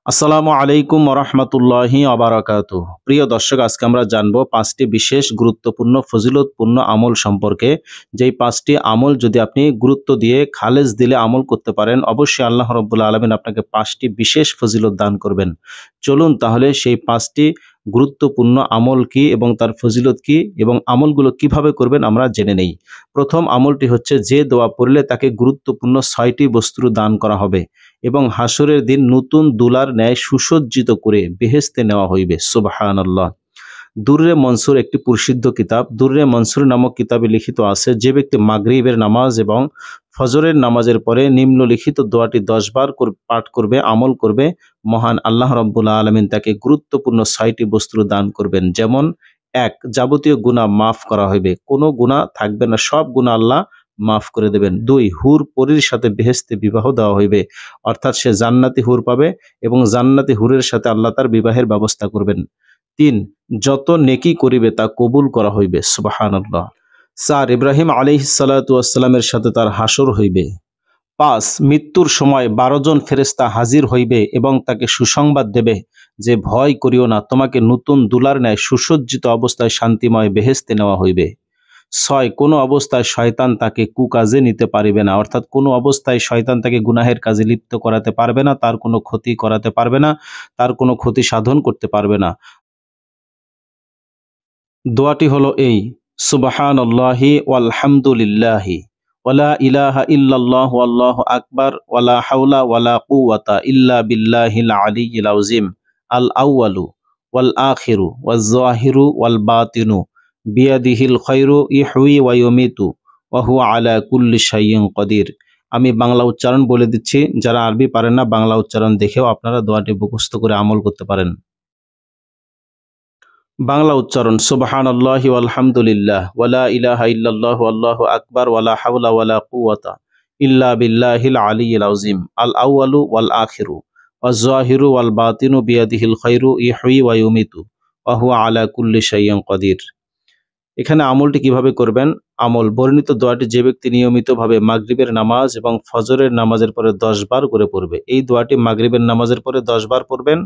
আসসালামু আলাইকুম ওরহমতুল্লাহি আবারাকাতু। প্রিয় দর্শক, আজকে আমরা জানবো পাঁচটি বিশেষ গুরুত্বপূর্ণ ফজিলতপূর্ণ আমল সম্পর্কে। যেই পাঁচটি আমল যদি আপনি গুরুত্ব দিয়ে খালেজ দিলে আমল করতে পারেন, অবশ্যই আল্লাহ রাব্বুল আলামিন আপনাকে পাঁচটি বিশেষ ফজিলত দান করবেন। চলুন তাহলে সেই পাঁচটি গুরুত্বপূর্ণ আমল কি এবং তার ফজিলত কি এবং আমলগুলো কিভাবে করবেন আমরা জেনে নেই। প্রথম আমলটি হচ্ছে, যে দোয়া পড়লে তাকে গুরুত্বপূর্ণ 6টি বস্তু দান করা হবে এবং হাসরের দিন নতুন দুলার ন্যায় সুসজ্জিত করে বেহেশতে নেওয়া হইবে। সুবহানাল্লাহ। দুররে মনসুর একটি প্রসিদ্ধ কিতাব। দুররে মনসুর নামক কিতাবে লিখিত আছে, যে ব্যক্তি মাগরিবের নামাজ এবং ফজরের নামাজের পরে নিম্নলিখিত দোয়াটি 10 বার পাঠ করবে, আমল করবে, মহান আল্লাহ রাব্বুল আলামিন তাকে গুরুত্বপূর্ণ 6টি বস্তু দান করবেন। যেমন 1, যাবতীয় গুনাহ মাফ করা হইবে, কোনো গুনাহ থাকবে না, সব গুনাহ আল্লাহ মাফ করে দেবেন। 2, হুর পরীর সাথে বেহেশতে বিবাহ দেওয়া হইবে, অর্থাৎ সে জান্নাতি হুর পাবে এবং জান্নাতি হুরের সাথে আল্লাহ তার বিবাহের ব্যবস্থা করবেন। 3, যত নেকি করিবে তা কবুল করা হইবে। সুবহানাল্লাহ। 4, ইব্রাহিম আলাইহিস সালাতু ওয়াস সালামের সাথে তার হাসর হইবে। 5, মৃত্যুর সময় 12 জন ফেরেশতা হাজির হইবে এবং তাকে সুসংবাদ দেবে যে, ভয় করিও না, তোমাকে নতুন দুলার ন্যায় সুসজ্জিত অবস্থায় শান্তিময় বেহেশতে নেওয়া হইবে। 6, কোনো অবস্থায় শয়তান তাকে কুকাজে নিতে পারিবে না, অর্থাৎ কোনো অবস্থায় শয়তান তাকে গুনাহের কাজে লিপ্ত করাতে পারবে না, তার কোনো ক্ষতি করাতে পারবে না, তার কোনো ক্ষতি সাধন করতে পারবে না। দোয়াটি হলো এই: সুবহানাল্লাহি ওয়ালহামদুলিল্লাহি ওয়ালা ইলাহা ইল্লাল্লাহু আল্লাহু আকবার ওয়ালা হাওলা ওয়ালা কুওয়াতা ইল্লা বিল্লাহিল আলিয়্যিল আযীম। আল আউয়ালু ওয়াল আখিরু ওয়াজ যাহিরু ওয়াল বাতিনু বিয়াদিহিল খায়রু ইহয়ি ওয়া ইউমিতু ওয়া হুয়া আলা কুল্লি শাইইন কাদির। আমি বাংলা উচ্চারণ বলে দিচ্ছি, যারা আরবি পারেন না বাংলা উচ্চারণ দেখেও আপনারা দোয়াটি মুখস্থ করে আমল করতে পারেন। বাংলা উচ্চারণ: সুবহানাল্লাহি ওয়ালহামদুলিল্লাহ ওয়ালা ইলাহা ইল্লাল্লাহু আল্লাহু আকবার ওয়ালা হাওলা ওয়ালা কুওয়াতা ইল্লা বিল্লাহিল আলিয়্যিল আযীম। আল আউয়ালু ওয়াল আখিরু ওয়াজ যাহিরু ওয়াল বাতিনু বিয়াদিহিল খায়রু ইহয়ি ওয়া ইউমিতু ওয়া হুয়া আলা কুল্লি শাইইন কাদির। এখানে আমলটি কিভাবে করবেন? আমল: বর্ণিত দোয়াটি যে ব্যক্তি নিয়মিতভাবে মাগরিবের নামাজ এবং ফজরের নামাজের পরে 10 বার করে পড়বে। এই দোয়াটি মাগরিবের নামাজের পরে 10 বার পড়বেন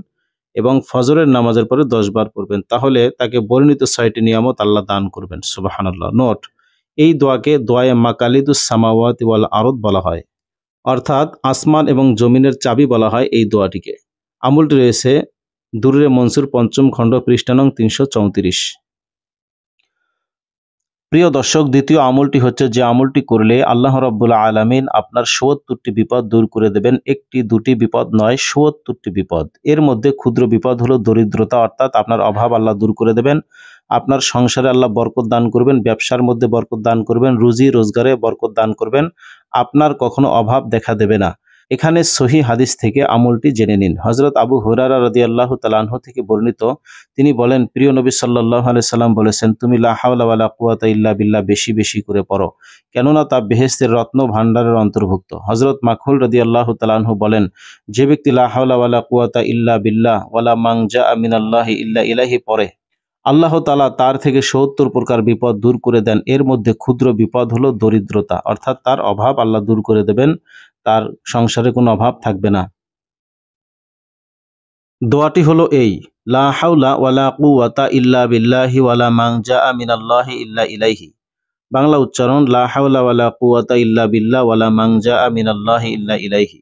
এবং ফজরের নামাজের পরে 10 বার পড়বেন, তাহলে তাকে বর্ণিত 6টি নিয়ামত আল্লাহ দান করবেন। সুবহানাল্লাহ। নোট: এই দোয়াকে দোয়ায়ে মাকালিদুস সামাওয়াতি ওয়াল আরদ বলা হয়, অর্থাৎ আসমান এবং জমিনের চাবি বলা হয় এই দোয়াটিকে। আমলটি রয়েছে দুররে মনসুর 5ম খণ্ড, পৃষ্ঠা নং 334। প্রিয় দর্শক, দ্বিতীয় আমলটি হচ্ছে, যে আমলটি করলে আল্লাহ রাব্বুল আলামিন আপনার ৭০টি বিপদ দূর করে দেবেন। একটি দুটি বিপদ নয়, ৭০টি বিপদ। এর মধ্যে ক্ষুদ্র বিপদ হলো দরিদ্রতা, অর্থাৎ আপনার অভাব আল্লাহ দূর করে দেবেন। আপনার সংসারে আল্লাহ বরকত দান করবেন, ব্যবসার মধ্যে বরকত দান করবেন, রুজি রোজগারে বরকত দান করবেন, আপনার কখনো অভাব দেখা দেবে না। এখানে সহিহ হাদিস থেকে আমলটি জেনে নিন। হযরত আবু হুরায়রা রাদিয়াল্লাহু তাআলা আনহু থেকে বর্ণিত, তিনি বলেন, প্রিয় নবী সাল্লাল্লাহু আলাইহি সাল্লাম বলেছেন, তুমি লা হাওলা ওয়ালা কুওয়াতা ইল্লা বিল্লাহ বেশি বেশি করে পড়ো, কেননা তা বেহেশতের রত্ন ভাণ্ডারের অন্তর্ভুক্ত। হযরত মাখহুল রাদিয়াল্লাহু তাআলা আনহু বলেন, যে ব্যক্তি লা হাওলা ওয়ালা কুওয়াতা ইল্লা বিল্লাহ ওয়ালা মানজা মিনাল্লাহি ইল্লা ইলাইহি পড়ে, আল্লাহ তাআলা তার থেকে ৭০ প্রকার বিপদ দূর করে দেন। এর মধ্যে ক্ষুদ্র বিপদ হলো দরিদ্রতা, অর্থাৎ তার অভাব আল্লাহ দূর করে দেবেন, তার সংসারে কোনো অভাব থাকবে না। দোয়াটি হলো এই: লা হাওলা ওয়ালা কুওয়াতা ইল্লা বিল্লাহি ওয়ালা মানজা মিনাল্লাহি ইল্লা ইলাইহি। বাংলা উচ্চারণ: লা হাওলা ওয়ালা কুওয়াতা ইল্লা বিল্লাহ ওয়ালা মানজা মিনাল্লাহি ইল্লা ইলাইহি।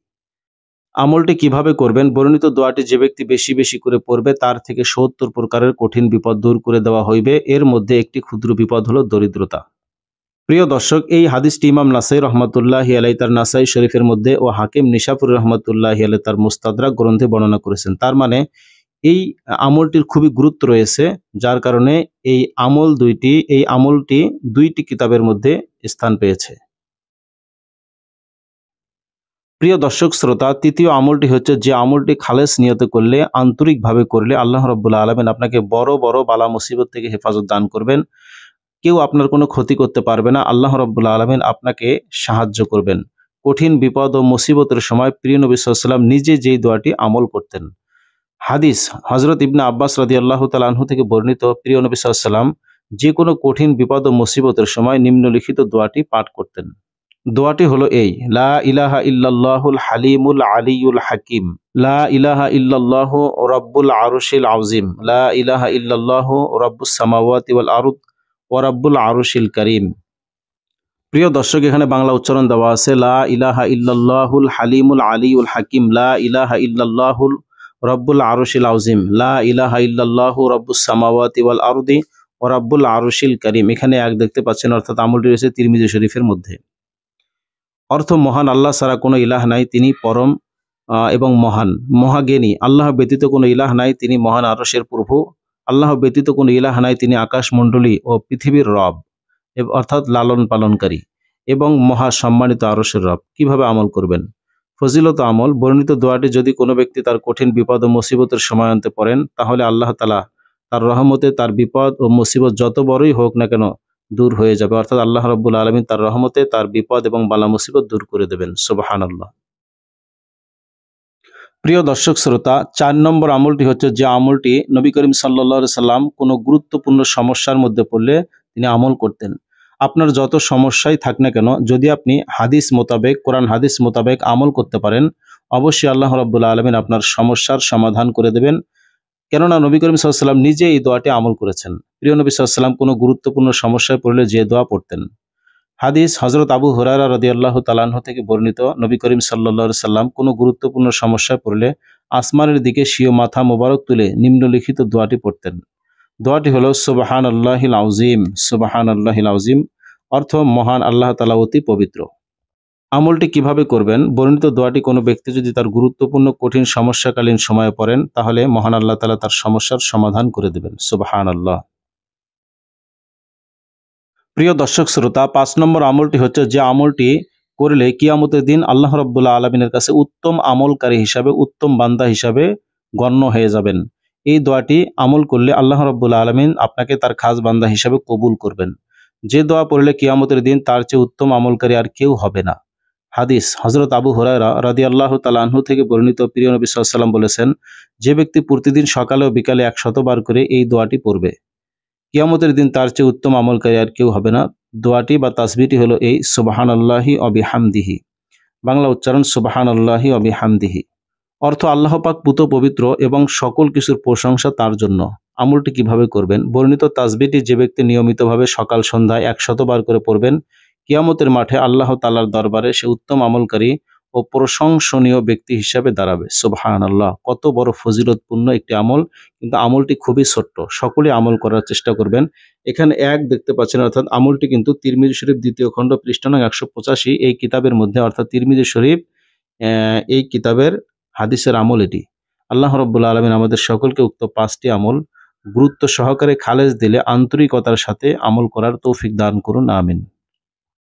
আমলটি কিভাবে করবেন? বর্ণিত দোয়াটি যে ব্যক্তি বেশি বেশি করে পড়বে, তার থেকে ৭০ প্রকারের কঠিন বিপদ দূর করে দেওয়া হইবে। এর মধ্যে একটি ক্ষুদ্র বিপদ হলো দরিদ্রতা। প্রিয় দর্শক, এই হাদিসটি ইমাম নাসাই রহমাতুল্লাহি আলাইহি তার নাসাই শরীফের মধ্যে ও হাকিম নিশাপুর রহমাতুল্লাহি আলাইহি তার মুস্তাদরাক গ্রন্থে বর্ণনা করেছেন। তার মানে এই আমলটির খুবই গুরুত্ব রয়েছে, যার কারণে এই আমলটি দুইটি কিতাবের মধ্যে স্থান পেয়েছে। প্রিয় দর্শক শ্রোতা, তৃতীয় আমলটি হচ্ছে, যে আমলটি খালেস নিয়তে করলে, আন্তরিকভাবে করলে আল্লাহ রাব্বুল আলামিন আপনাকে বড় বড় বালা মুসিবত থেকে হেফাজত দান করবেন। কেউ আপনার কোনো ক্ষতি করতে পারবে না, আল্লাহ রাব্বুল আলামিন আপনাকে সাহায্য করবেন। কঠিন বিপদ ও মুসিবতের সময় প্রিয় নবী সাল্লাল্লাহু আলাইহি ওয়াসাল্লাম নিজে যেই দোয়াটি আমল করতেন। হাদিস: হযরত ইবনে আব্বাস রাদিয়াল্লাহু তাআলা আনহু থেকে বর্ণিত, প্রিয় নবী সাল্লাল্লাহু আলাইহি ওয়াসাল্লাম যে কোনো কঠিন বিপদ ও মুসিবতের সময় নিম্নলিখিত দোয়াটি পাঠ করতেন। দোয়াটি হলো এই, লা ইলাহা ইল্লাল্লাহুল হালিমুল আলিয়ুল হাকিম, লা ইলাহা ইল্লাল্লাহু রাব্বুল আরশিল আযীম, লা ইলাহা ইল্লাল্লাহু রাব্বুস সামাওয়াতি ওয়াল আরদ ওয়া রাব্বুল আরশিল কারীম। প্রিয় দর্শক, এখানে বাংলা উচ্চারণ দেওয়া আছে, লা ইলাহা ইল্লাল্লাহুল হালিমুল আলিয়ুল হাকিম, লা ইলাহা ইল্লাল্লাহুল রাব্বুল আরশিল আযীম, লা ইলাহা ইল্লাল্লাহু রাব্বুস সামাওয়াতি ওয়াল আরদি ওয়া রাব্বুল আরশিল কারীম। এখানে এক দেখতে পাচ্ছেন, অর্থাৎ আমলটি রয়েছে তিরমিজি শরীফের মধ্যে। অর্থ, মহান আল্লাহ ছাড়া কোনো ইলাহ নাই, তিনি পরম এবং মহান, মহাজ্ঞানী। আল্লাহ ব্যতীত কোনো ইলাহ নাই, তিনি মহান আরশের প্রভু। আল্লাহ ব্যতীত কোনো ইলাহ নাই, তিনি আকাশমণ্ডলী ও পৃথিবীর রব, অর্থাৎ লালন পালনকারী এবং মহা সম্মানিত আরশের রব। কিভাবে আমল করবেন? ফজিলত আমল, বর্ণিত দোয়াটি যদি কোনো ব্যক্তি তার কঠিন বিপদ ও মুসিবতের সময়ন্তে পড়েন, তাহলে আল্লাহ তাআলা তার রহমতে তার বিপদ ও মুসিবত যত বড়ই হোক না কেন দূর হয়ে যাবে। অর্থাৎ আল্লাহ রাব্বুল আলামিন তার রহমতে তার বিপদ এবং বালা মুসিবত দূর করে দেবেন। সুবহানাল্লাহ। প্রিয় দর্শক শ্রোতা, ৪ নম্বর আমলটি হচ্ছে যে আমলটি নবী করিম সাল্লাল্লাহু আলাইহি সাল্লাম কোনো গুরুত্বপূর্ণ সমস্যার মধ্যে পড়লে তিনি আমল করতেন। আপনার যত সমস্যাই থাক না কেন, যদি আপনি হাদিস মোতাবেক, কোরআন হাদিস মোতাবেক আমল করতে পারেন, অবশ্যই আল্লাহ রাব্বুল আলামিন আপনার সমস্যার সমাধান করে দেবেন। কেননা নবী করিম সাল্লাল্লাহু আলাইহি সাল্লাম নিজে এই দোয়াটি আমল করেছেন। প্রিয় নবী সাল্লাল্লাহু আলাইহি সাল্লাম কোনো গুরুত্বপূর্ণ সমস্যায় পড়লে যে দোয়া পড়তেন। হাদিস, হযরত আবু হুরায়রা রাদিয়াল্লাহু তাআলা আনহু থেকে বর্ণিত, নবী করিম সাল্লাল্লাহু আলাইহি সাল্লাম কোনো গুরুত্বপূর্ণ সমস্যায় পড়লে আসমানের দিকে স্বীয় মাথা মোবারক তুলে নিম্নলিখিত দোয়াটি পড়তেন। দোয়াটি হলো, সুবহানাল্লাহিল আযীম, সুবহানাল্লাহিল আযীম। অর্থ, মহান আল্লাহ তাআলা অতি পবিত্র। আমলটি কিভাবে করবেন? বর্ণিত দোয়াটি কোনো ব্যক্তি যদি তার গুরুত্বপূর্ণ কঠিন সমস্যাকালীন সময়ে পড়েন, তাহলে মহান আল্লাহ তাআলা তার সমস্যার সমাধান করে দেবেন। সুবহানাল্লাহ। প্রিয় দর্শক শ্রোতা, ৫ নম্বর আমলটি হচ্ছে যে আমলটি করলে কিয়ামতের দিন আল্লাহ রাব্বুল আলামিনের কাছে উত্তম আমলকারী হিসাবে, উত্তম বান্দা হিসাবে গণ্য হয়ে যাবেন। এই দোয়াটি আমল করলে আল্লাহ রাব্বুল আলামিন আপনাকে তার খাস বান্দা হিসাবে কবুল করবেন। যে দোয়া পড়লে কিয়ামতের দিন তার চেয়ে উত্তম আমলকারী আর কেউ হবে না। হাদিস, হযরত আবু হুরায়রা রাদিয়াল্লাহু তাআলা আনহু থেকে বর্ণিত, প্রিয় নবী সাল্লাল্লাহু আলাইহি ওয়াসাল্লাম বলেছেন, যে ব্যক্তি প্রতিদিন সকালে ও বিকালে ১০০ বার করে এই দোয়াটি পড়বে, কিয়ামতের দিন তার চেয়ে উত্তম আমলকারী আর কেউ হবে না। দোয়াটি বা তাসবিহটি হলো এই, সুবহানাল্লাহি ওয়া বিহামদিহি। বাংলা উচ্চারণ, সুবহানাল্লাহি ওয়া বিহামদিহি। অর্থ, আল্লাহ পাক পুত পবিত্র এবং সকল কিছুর প্রশংসা তার জন্য। আমলটি কিভাবে করবেন? বর্ণিত তাসবিহটি যে ব্যক্তি নিয়মিতভাবে সকাল সন্ধ্যায় ১০০ বার করে পড়বেন, কিয়ামতের মাঠে আল্লাহ তাআলার দরবারে সে উত্তম আমলকারী ও প্রশংসনীয় ব্যক্তি হিসাবে দাঁড়াবে। সুবহানাল্লাহ। কত বড় ফজিলতপূর্ণ একটি আমল, কিন্তু আমলটি খুবই ছোট্ট। সকলেই আমল করার চেষ্টা করবেন। এখানে এক দেখতে পাচ্ছেন, অর্থাৎ আমলটি কিন্তু তিরমিজি শরীফ ২য় খণ্ড পৃষ্ঠা নং ১৮৫ এই কিতাবের মধ্যে, অর্থাৎ তিরমিজি শরীফ এই কিতাবের হাদিসের আমল এটি। আল্লাহ রাব্বুল আলামিন আমাদের সকলকে উক্ত ৫টি আমল গুরুত্ব সহকারে খালেজ দিলে আন্তরিকতার সাথে আমল করার তৌফিক দান করুন। আমিন।